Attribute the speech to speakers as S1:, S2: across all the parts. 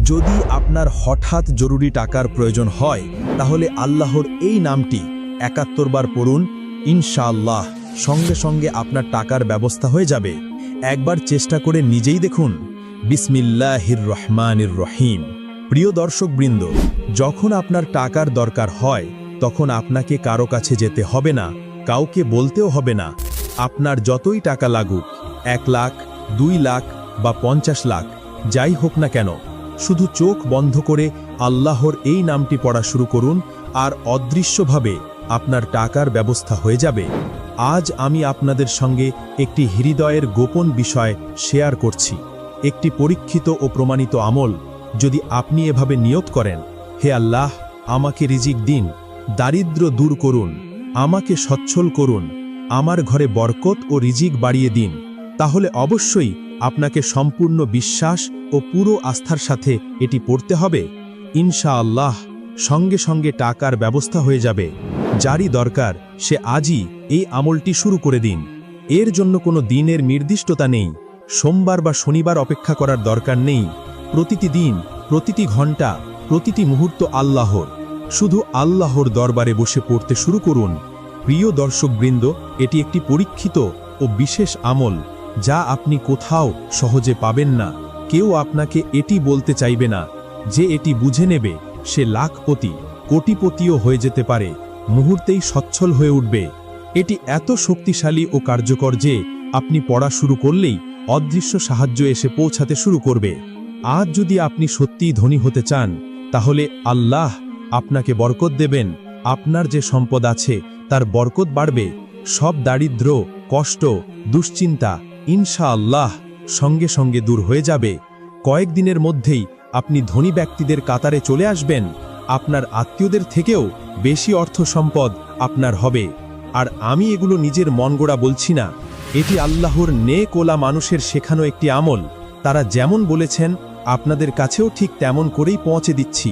S1: যদি আপনার হঠাৎ জরুরি টাকার প্রয়োজন হয় তাহলে আল্লাহর এই নামটি ৭১ বার পড়ুন, ইনশাআল্লাহ সঙ্গে সঙ্গে আপনার টাকার ব্যবস্থা হয়ে যাবে। একবার চেষ্টা করে নিজেই দেখুন। বিসমিল্লাহির রহমানির রহিম। প্রিয় দর্শকবৃন্দ, যখন আপনার টাকার দরকার হয় তখন আপনাকে কারো কাছে যেতে হবে না, কাউকে বলতেও হবে না। আপনার যতই টাকা লাগুক, ১ লাখ, ২ লাখ বা ৫০ লাখ, যাই হোক না কেন, শুধু চোখ বন্ধ করে আল্লাহর এই নামটি পড়া শুরু করুন আর অদৃশ্যভাবে আপনার টাকার ব্যবস্থা হয়ে যাবে। আজ আমি আপনাদের সঙ্গে একটি হৃদয়ের গোপন বিষয় শেয়ার করছি, একটি পরীক্ষিত ও প্রমাণিত আমল। যদি আপনি এভাবে নিয়ত করেন, হে আল্লাহ, আমাকে রিজিক দিন, দারিদ্র্য দূর করুন, আমাকে সচ্ছল করুন, আমার ঘরে বরকত ও রিজিক বাড়িয়ে দিন, তাহলে অবশ্যই আপনাকে সম্পূর্ণ বিশ্বাস ও পুরো আস্থার সাথে এটি পড়তে হবে। ইনশাআল্লাহ সঙ্গে সঙ্গে টাকার ব্যবস্থা হয়ে যাবে। যারই দরকার সে আজই এই আমলটি শুরু করে দিন। এর জন্য কোনো দিনের নির্দিষ্টতা নেই, সোমবার বা শনিবার অপেক্ষা করার দরকার নেই। প্রতিটি দিন, প্রতিটি ঘন্টা, প্রতিটি মুহূর্ত আল্লাহর, শুধু আল্লাহর দরবারে বসে পড়তে শুরু করুন। প্রিয় দর্শকবৃন্দ, এটি একটি পরীক্ষিত ও বিশেষ আমল যা আপনি কোথাও সহজে পাবেন না। কেউ আপনাকে এটি বলতে চাইবে না। যে এটি বুঝে নেবে সে লাখপতি, কোটিপতিও হয়ে যেতে পারে, মুহূর্তেই সচ্ছল হয়ে উঠবে। এটি এত শক্তিশালী ও কার্যকর যে আপনি পড়া শুরু করলেই অদৃশ্য সাহায্য এসে পৌঁছাতে শুরু করবে। আজ যদি আপনি সত্যিই ধনী হতে চান তাহলে আল্লাহ আপনাকে বরকত দেবেন। আপনার যে সম্পদ আছে তার বরকত বাড়বে। সব দারিদ্র্য, কষ্ট, দুশ্চিন্তা ইনশাআল্লাহ সঙ্গে সঙ্গে দূর হয়ে যাবে। কয়েকদিনের মধ্যেই আপনি ধনী ব্যক্তিদের কাতারে চলে আসবেন। আপনার আত্মীয়দের থেকেও বেশি অর্থ সম্পদ আপনার হবে। আর আমি এগুলো নিজের মন গড়া বলছি না, এটি আল্লাহর নেক ওলা মানুষের শেখানো একটি আমল। তারা যেমন বলেছেন আপনাদের কাছেও ঠিক তেমন করেই পৌঁছে দিচ্ছি।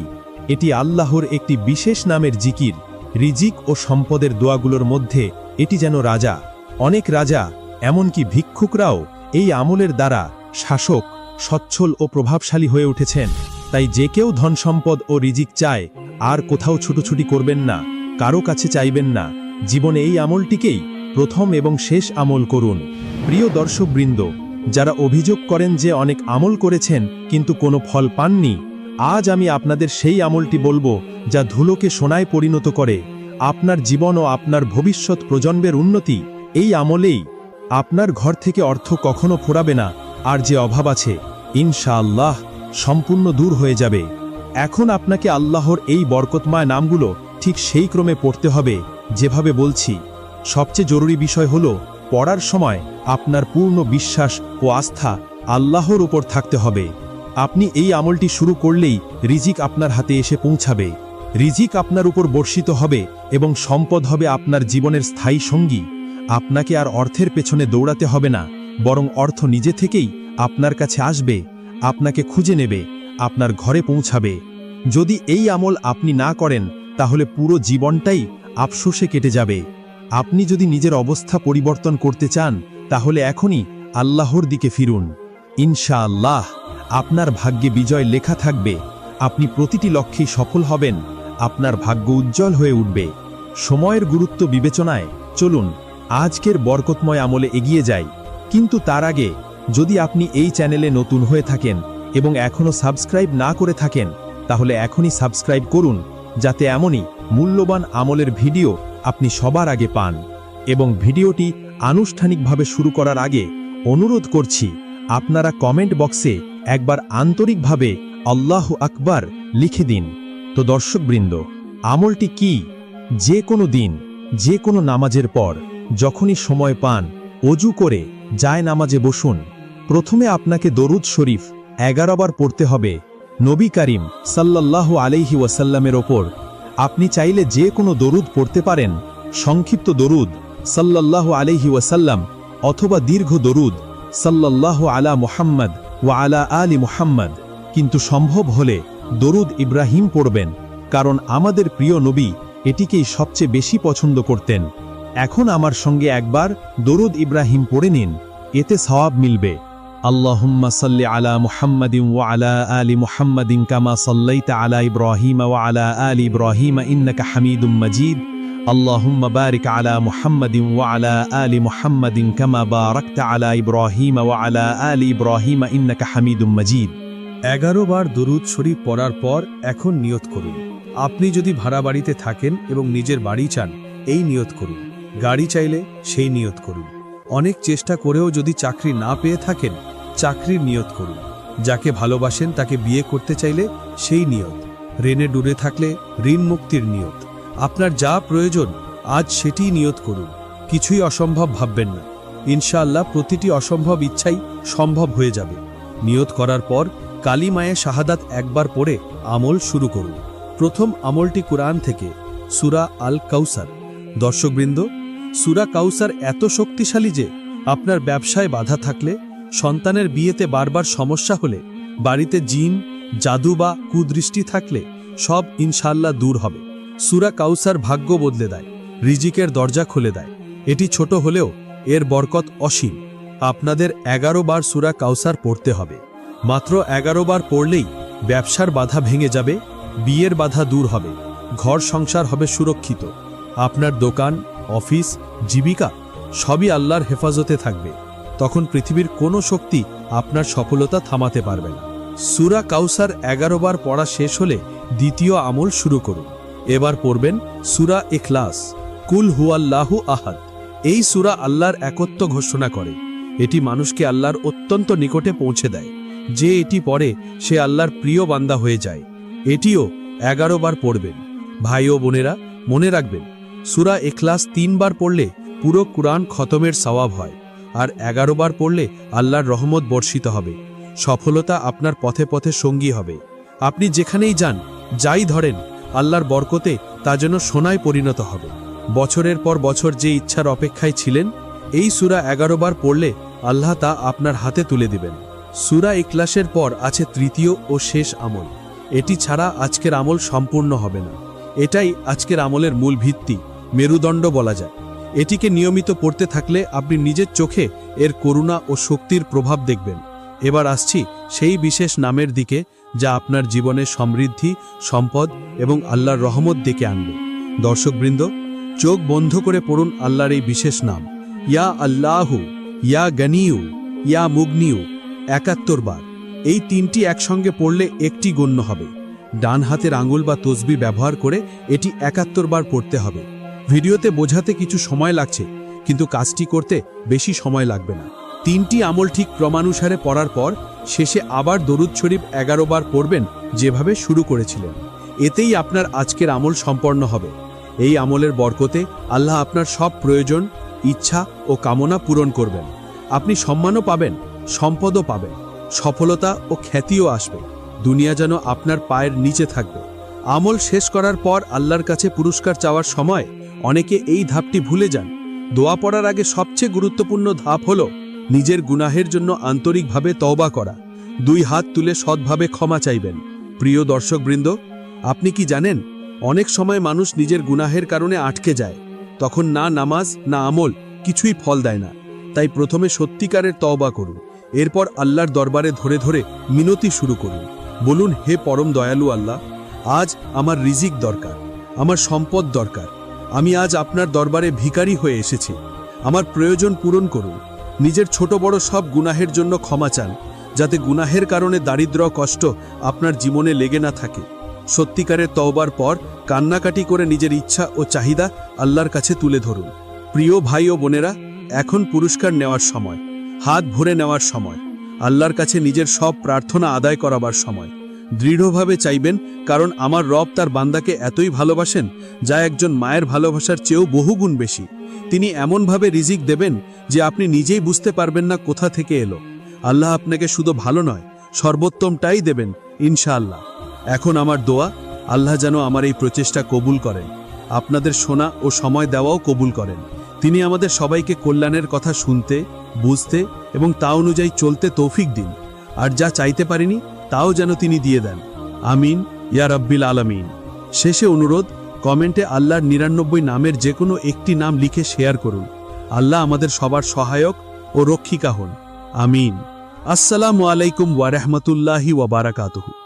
S1: এটি আল্লাহর একটি বিশেষ নামের জিকির। রিজিক ও সম্পদের দোয়াগুলোর মধ্যে এটি যেন রাজা। অনেক রাজা, এমনকি ভিক্ষুকরাও এই আমলের দ্বারা শাসক, সচ্ছল ও প্রভাবশালী হয়ে উঠেছেন। তাই যে কেউ ধন সম্পদ ও রিজিক চায়, আর কোথাও ছুটোছুটি করবেন না, কারো কাছে চাইবেন না। জীবনে এই আমলটিকেই প্রথম এবং শেষ আমল করুন। প্রিয় দর্শকবৃন্দ, যারা অভিযোগ করেন যে অনেক আমল করেছেন কিন্তু কোনো ফল পাননি, আজ আমি আপনাদের সেই আমলটি বলবো যা ধুলোকে সোনায় পরিণত করে আপনার জীবন ও আপনার ভবিষ্যৎ প্রজন্মের উন্নতি। এই আমলেই আপনার ঘর থেকে অর্থ কখনো ফোরাবে না, আর যে অভাব আছে ইনশাআল্লাহ সম্পূর্ণ দূর হয়ে যাবে। এখন আপনাকে আল্লাহর এই বরকতময় নামগুলো ঠিক সেই ক্রমে পড়তে হবে যেভাবে বলছি। সবচেয়ে জরুরি বিষয় হলো পড়ার সময় আপনার পূর্ণ বিশ্বাস ও আস্থা আল্লাহর উপর থাকতে হবে। আপনি এই আমলটি শুরু করলেই রিজিক আপনার হাতে এসে পৌঁছাবে। রিজিক আপনার উপর বর্ষিত হবে এবং সম্পদ হবে আপনার জীবনের স্থায়ী সঙ্গী। আপনাকে আর অর্থের পেছনে দৌড়াতে হবে না, বরং অর্থ নিজে থেকেই আপনার কাছে আসবে, আপনাকে খুঁজে নেবে, আপনার ঘরে পৌঁছাবে। যদি এই আমল আপনি না করেন তাহলে পুরো জীবনটাই আফসোসে কেটে যাবে। আপনি যদি নিজের অবস্থা পরিবর্তন করতে চান তাহলে এখনই আল্লাহর দিকে ফিরুন। ইনশাআল্লাহ আপনার ভাগ্যে বিজয় লেখা থাকবে। আপনি প্রতিটি লক্ষ্যেই সফল হবেন, আপনার ভাগ্য উজ্জ্বল হয়ে উঠবে। সময়ের গুরুত্ব বিবেচনায় চলুন আজকের বরকতময় আমলে এগিয়ে যাই। কিন্তু তার আগে যদি আপনি এই চ্যানেলে নতুন হয়ে থাকেন এবং এখনও সাবস্ক্রাইব না করে থাকেন তাহলে এখনই সাবস্ক্রাইব করুন, যাতে এমনই মূল্যবান আমলের ভিডিও আপনি সবার আগে পান। এবং ভিডিওটি আনুষ্ঠানিকভাবে শুরু করার আগে অনুরোধ করছি আপনারা কমেন্ট বক্সে একবার আন্তরিকভাবে আল্লাহু আকবার লিখে দিন। তো দর্শকবৃন্দ, আমলটি কি? যে কোনো দিন, যে কোনো নামাজের পর যখনই সময় পান অজু করে যায় নামাজে বসুন। প্রথমে আপনাকে দরুদ শরীফ 11 বার পড়তে হবে নবী করিম সাল্লাল্লাহু আলাইহি ওয়াসাল্লামের ওপর। আপনি চাইলে যে কোনো দরুদ পড়তে পারেন, সংক্ষিপ্ত দরুদ সাল্লাল্লাহু আলাইহি ওয়াসাল্লাম অথবা দীর্ঘ দরুদ সাল্লাল্লাহু আলা মুহাম্মদ ওয়া আলা আলি মুহাম্মদ। কিন্তু সম্ভব হলে দরুদ ইব্রাহিম পড়বেন, কারণ আমাদের প্রিয় নবী এটিকেই সবচেয়ে বেশি পছন্দ করতেন। এখন আমার সঙ্গে একবার দরুদ ইব্রাহিম পড়ে নিন, এতে সওয়াব মিলবে। আল্লাহুম্মা সাল্লি আলা মুহাম্মাদিন ওয়া আলা আলি মুহাম্মাদিন কামা সাল্লাইতা আলা ইব্রাহিম ওয়া আলা আলি ইব্রাহিম ইন্নাকা হামিদুম মাজিদ। আল্লাহুম্মা বারিক আলা মুহাম্মাদিন ওয়া আলা আলি মুহাম্মাদিন কামা বারাকতা আলা ইব্রাহিম ওয়া আলা আলি ইব্রাহিম ইন্নাকা হামিদুম মাজিদ। 11 বার দরুদ শরীফ পড়ার পর এখন নিয়ত করুন। আপনি যদি ভাড়া বাড়িতে থাকেন এবং নিজের বাড়ি চান, এই নিয়ত করুন। গাড়ি চাইলে সেই নিয়ত করুন। অনেক চেষ্টা করেও যদি চাকরি না পেয়ে থাকেন, চাকরির নিয়ত করুন। যাকে ভালোবাসেন তাকে বিয়ে করতে চাইলে সেই নিয়ত। ঋণে ডুবে থাকলে ঋণ মুক্তির নিয়ত। আপনার যা প্রয়োজন আজ সেটিই নিয়ত করুন। কিছুই অসম্ভব ভাববেন না। ইনশাআল্লাহ প্রতিটি অসম্ভব ইচ্ছাই সম্ভব হয়ে যাবে। নিয়ত করার পর কালিমায়ে শাহাদাত একবার পড়ে আমল শুরু করুন। প্রথম আমলটি কুরআন থেকে, সূরা আল কাউসার। দর্শকবৃন্দ, সূরা কাউসার এত শক্তিশালী যে আপনার ব্যবসায় বাধা থাকলে, সন্তানের বিয়েতে বারবার সমস্যা হলে, বাড়িতে জিন, জাদু বা কুদৃষ্টি থাকলে সব ইনশাআল্লাহ দূর হবে। সূরা কাউসার ভাগ্য বদলে দেয়, রিজিকের দরজা খুলে দেয়। এটি ছোট হলেও এর বরকত অসীম। আপনাদের 11 বার সূরা কাউসার পড়তে হবে। মাত্র 11 বার পড়লেই ব্যবসার বাধা ভেঙে যাবে, বিয়ের বাধা দূর হবে, ঘর সংসার হবে সুরক্ষিত। আপনার দোকান, অফিস, জীবিকা সবই আল্লাহর হেফাজতে থাকবে। তখন পৃথিবীর কোনো শক্তি আপনার সফলতা থামাতে পারবে না। সূরা কাউসার 11 বার পড়া শেষ হলে দ্বিতীয় আমল শুরু করুন। এবার পড়বেন সূরা ইখলাস, কুল হুয়াল্লাহু আহাদ। এই সূরা আল্লাহর একত্ব ঘোষণা করে। এটি মানুষকে আল্লাহর অত্যন্ত নিকটে পৌঁছে দেয়। যে এটি পড়ে সে আল্লাহর প্রিয় বান্দা হয়ে যায়। এটিও 11 বার পড়বেন। ভাই ও বোনেরা, মনে রাখবেন, সূরা ইখলাস 3 বার পড়লে পুরো কুরআন খতমের সওয়াব হয়, আর 11 বার পড়লে আল্লাহর রহমত বর্ষিত হবে। সফলতা আপনার পথে পথে সঙ্গী হবে। আপনি যেখানেই যান, যাই ধরেন, আল্লাহর বরকতে তা যেন সোনায় পরিণত হবে। বছরের পর বছর যে ইচ্ছার অপেক্ষায় ছিলেন, এই সূরা 11 বার পড়লে আল্লাহ তা আপনার হাতে তুলে দিবেন। সূরা ইখলাসের পর আছে তৃতীয় ও শেষ আমল। এটি ছাড়া আজকের আমল সম্পূর্ণ হবে না। এটাই আজকের আমলের মূল ভিত্তি, মেরুদণ্ড বলা যায়। এটিকে নিয়মিত পড়তে থাকলে আপনি নিজের চোখে এর করুণা ও শক্তির প্রভাব দেখবেন। এবার আসছি সেই বিশেষ নামের দিকে, যা আপনার জীবনে সমৃদ্ধি, সম্পদ এবং আল্লাহর রহমত ডেকে আনবে। দর্শকবৃন্দ, চোখ বন্ধ করে পড়ুন আল্লাহর এই বিশেষ নাম, ইয়া আল্লাহু, ইয়া গনিয়ু, ইয়া মুগনিয়ু। 71 বার। এই তিনটি একসঙ্গে পড়লে একটি গণ্য হবে। ডান হাতের আঙুল বা তসবিহ ব্যবহার করে এটি 71 বার পড়তে হবে। ভিডিওতে বোঝাতে কিছু সময় লাগছে, কিন্তু কাজটি করতে বেশি সময় লাগবে না। 3টি আমল ঠিক ক্রমানুসারে পড়ার পর শেষে আবার দরুদ শরীফ 11 বার পড়বেন, যেভাবে শুরু করেছিলেন। এতেই আপনার আজকের আমল সম্পন্ন হবে। এই আমলের বরকতে আল্লাহ আপনার সব প্রয়োজন, ইচ্ছা ও কামনা পূরণ করবেন। আপনি সম্মানও পাবেন, সম্পদও পাবেন, সফলতা ও খ্যাতিও আসবে। দুনিয়া যেন আপনার পায়ের নিচে থাকবে। আমল শেষ করার পর আল্লাহর কাছে পুরস্কার চাওয়ার সময় অনেকে এই ধাপটি ভুলে যান। দোয়া পড়ার আগে সবচেয়ে গুরুত্বপূর্ণ ধাপ হলো নিজের গুনাহের জন্য আন্তরিকভাবে তওবা করা। 2 হাত তুলে সৎভাবে ক্ষমা চাইবেন। প্রিয় দর্শকবৃন্দ, আপনি কি জানেন, অনেক সময় মানুষ নিজের গুনাহের কারণে আটকে যায়। তখন না নামাজ, না আমল কিছুই ফল দেয় না। তাই প্রথমে সত্যিকারের তওবা করুন। এরপর আল্লাহর দরবারে ধরে ধরে মিনতি শুরু করুন। বলুন, হে পরম দয়ালু আল্লাহ, আজ আমার রিজিক দরকার, আমার সম্পদ দরকার। আমি আজ আপনার দরবারে ভিখারি হয়ে এসেছি। আমার প্রয়োজন পূরণ করুন। নিজের ছোট বড় সব গুনাহের জন্য ক্ষমা চান, যাতে গুনাহের কারণে দারিদ্র, কষ্ট আপনার জীবনে লেগে না থাকে। সত্যিকারের তওবার পর কান্নাকাটি করে নিজের ইচ্ছা ও চাহিদা আল্লাহর কাছে তুলে ধরুন। প্রিয় ভাই ও বোনেরা, এখন পুরস্কার নেওয়ার সময়, হাত ভরে নেওয়ার সময়, আল্লাহর কাছে নিজের সব প্রার্থনা আদায় করাবার সময়। দৃঢ়ভাবে চাইবেন, কারণ আমার রব তার বান্দাকে এতই ভালোবাসেন, যা একজন মায়ের ভালোবাসার চেয়েও বহুগুণ বেশি। তিনি এমনভাবে রিজিক দেবেন যে আপনি নিজেই বুঝতে পারবেন না কোথা থেকে এলো। আল্লাহ আপনাকে শুধু ভালো নয়, সর্বোত্তমটাই দেবেন ইনশাআল্লাহ। এখন আমার দোয়া, আল্লাহ যেন আমার এই প্রচেষ্টা কবুল করেন, আপনাদের শোনা ও সময় দেওয়াও কবুল করেন। তিনি আমাদের সবাইকে কল্যাণের কথা শুনতে, বুঝতে এবং তা অনুযায়ী চলতে তৌফিক দিন। আর যা চাইতে পারিনি তাও যেন তিনি দিয়ে দেন। আমিন ইয়া রাব্বিল আলামিন। শেষে অনুরোধ, কমেন্টে আল্লাহর 99 নামের যে কোনো একটি নাম লিখে শেয়ার করুন। আল্লাহ আমাদের সবার সহায়ক ও রক্ষিকা হন। আমিন।
S2: আসসালামু আলাইকুম ওয়া রাহমাতুল্লাহি ওয়া বারাকাতুহু।